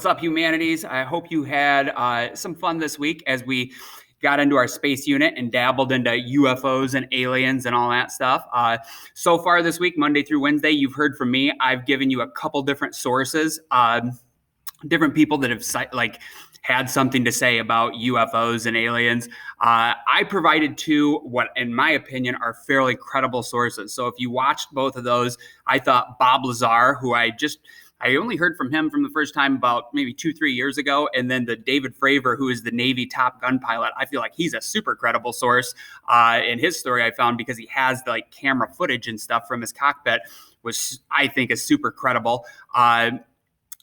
What's up, humanities? I hope you had some fun this week as we got into our space unit and dabbled into UFOs and aliens and all that stuff. So far this week, Monday through Wednesday, you've heard from me. I've given you a couple different sources, different people that have had something to say about UFOs and aliens. I provided two, what in my opinion are fairly credible sources. So if you watched both of those, I thought Bob Lazar, who I only heard from him from the first time about maybe 2-3 years ago. And then the David Fravor, who is the Navy Top Gun pilot. I feel like he's a super credible source. In his story I found, because he has the camera footage and stuff from his cockpit, which I think is super credible.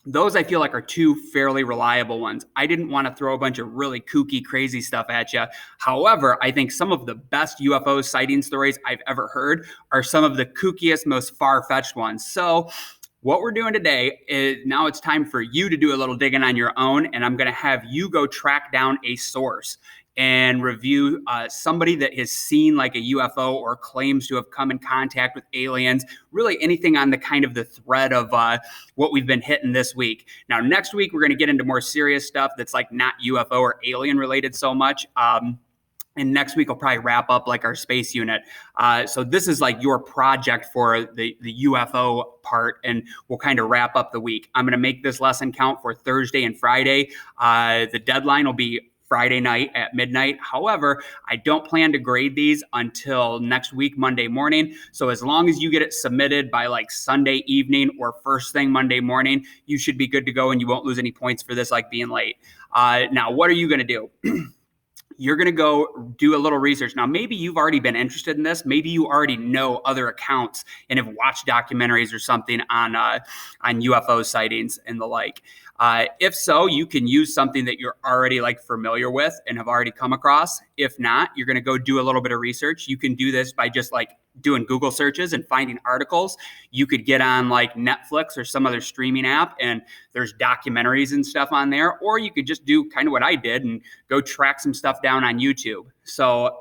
Those I feel like are two fairly reliable ones. I didn't want to throw a bunch of really kooky, crazy stuff at you. However, I think some of the best UFO sighting stories I've ever heard are some of the kookiest, most far-fetched ones. So what we're doing today is now it's time for you to do a little digging on your own, and I'm going to have you go track down a source and review somebody that has seen like a UFO or claims to have come in contact with aliens, really anything on the kind of the thread of what we've been hitting this week. Now, next week, we're going to get into more serious stuff that's like not UFO or alien related so much. And next week, I'll probably wrap up like our space unit. So this is like your project for the UFO part, and we'll kind of wrap up the week. I'm going to make this lesson count for Thursday and Friday. The deadline will be Friday night at midnight. However, I don't plan to grade these until next week, Monday morning. So as long as you get it submitted by like Sunday evening or first thing Monday morning, you should be good to go and you won't lose any points for this like being late. Now, what are you going to do? You're going to go do a little research. Now, maybe you've already been interested in this. Maybe you already know other accounts and have watched documentaries or something on UFO sightings and the like. If so, you can use something that you're already like familiar with and have already come across. If not, you're going to go do a little bit of research. You can do this by just like doing Google searches and finding articles. You could get on like Netflix or some other streaming app, and there's documentaries and stuff on there. Or you could just do kind of what I did and go track some stuff down on YouTube. So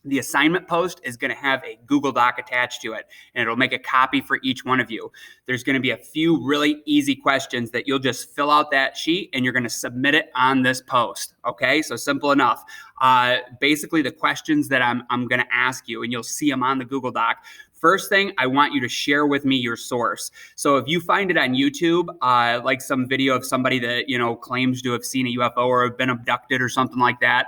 the assignment post is going to have a Google Doc attached to it, and it'll make a copy for each one of you. There's going to be a few really easy questions that you'll just fill out that sheet, and you're going to submit it on this post. Okay, so simple enough. Basically, the questions that I'm going to ask you, and you'll see them on the Google Doc. First thing, I want you to share with me your source. So if you find it on YouTube, like some video of somebody that claims to have seen a UFO or have been abducted or something like that,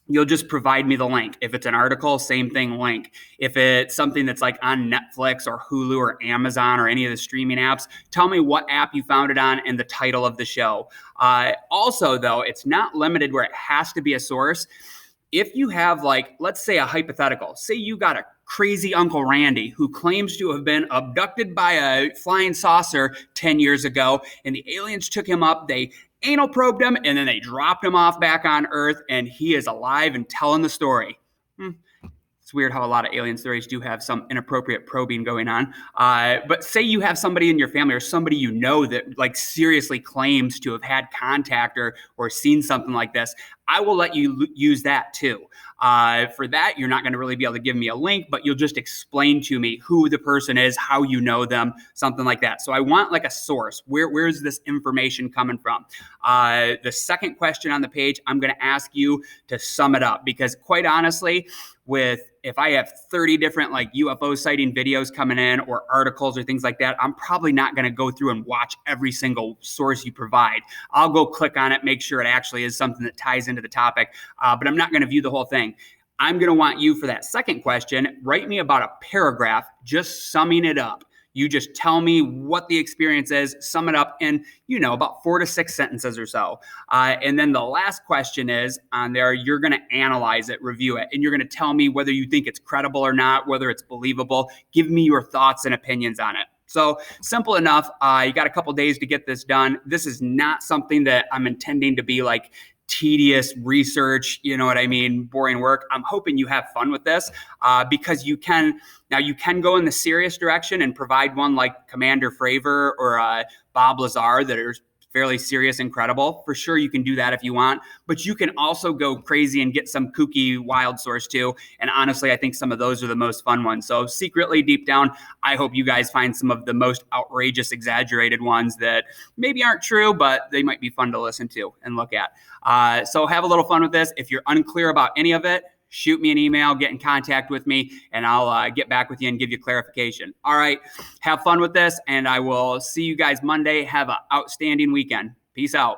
you'll just provide me the link. If it's an article, same thing, link. If it's something that's like on Netflix or Hulu or Amazon or any of the streaming apps, tell me what app you found it on and the title of the show. Also, though, it's not limited where it has to be a source. If you have let's say a hypothetical, say you got a crazy Uncle Randy who claims to have been abducted by a flying saucer 10 years ago, and the aliens took him up, they anal probed him, and then they dropped him off back on Earth, and he is alive and telling the story. It's weird how a lot of alien stories do have some inappropriate probing going on. But say you have somebody in your family or somebody you know that seriously claims to have had contact or seen something like this. I will let you use that too. For that, you're not going to really be able to give me a link, but you'll just explain to me who the person is, how you know them, something like that. So I want like a source. Where is this information coming from? The second question on the page, I'm going to ask you to sum it up, because quite honestly, if I have 30 different UFO sighting videos coming in or articles or things like that, I'm probably not going to go through and watch every single source you provide. I'll go click on it, make sure it actually is something that ties into the topic, but I'm not going to view the whole thing. I'm going to want you, for that second question, write me about a paragraph just summing it up. You just tell me what the experience is, sum it up in, about 4 to 6 sentences or so. And then the last question is on there, you're going to analyze it, review it, and you're going to tell me whether you think it's credible or not, whether it's believable. Give me your thoughts and opinions on it. So simple enough. You got a couple days to get this done. This is not something that I'm intending to be tedious research, boring work. I'm hoping you have fun with this because you can go in the serious direction and provide one like Commander Fravor or Bob Lazar that are fairly serious and credible. For sure, you can do that if you want, but you can also go crazy and get some kooky wild source too. And honestly, I think some of those are the most fun ones. So secretly deep down, I hope you guys find some of the most outrageous, exaggerated ones that maybe aren't true, but they might be fun to listen to and look at. So have a little fun with this. If you're unclear about any of it, shoot me an email, get in contact with me, and I'll get back with you and give you clarification. All right, have fun with this, and I will see you guys Monday. Have an outstanding weekend. Peace out.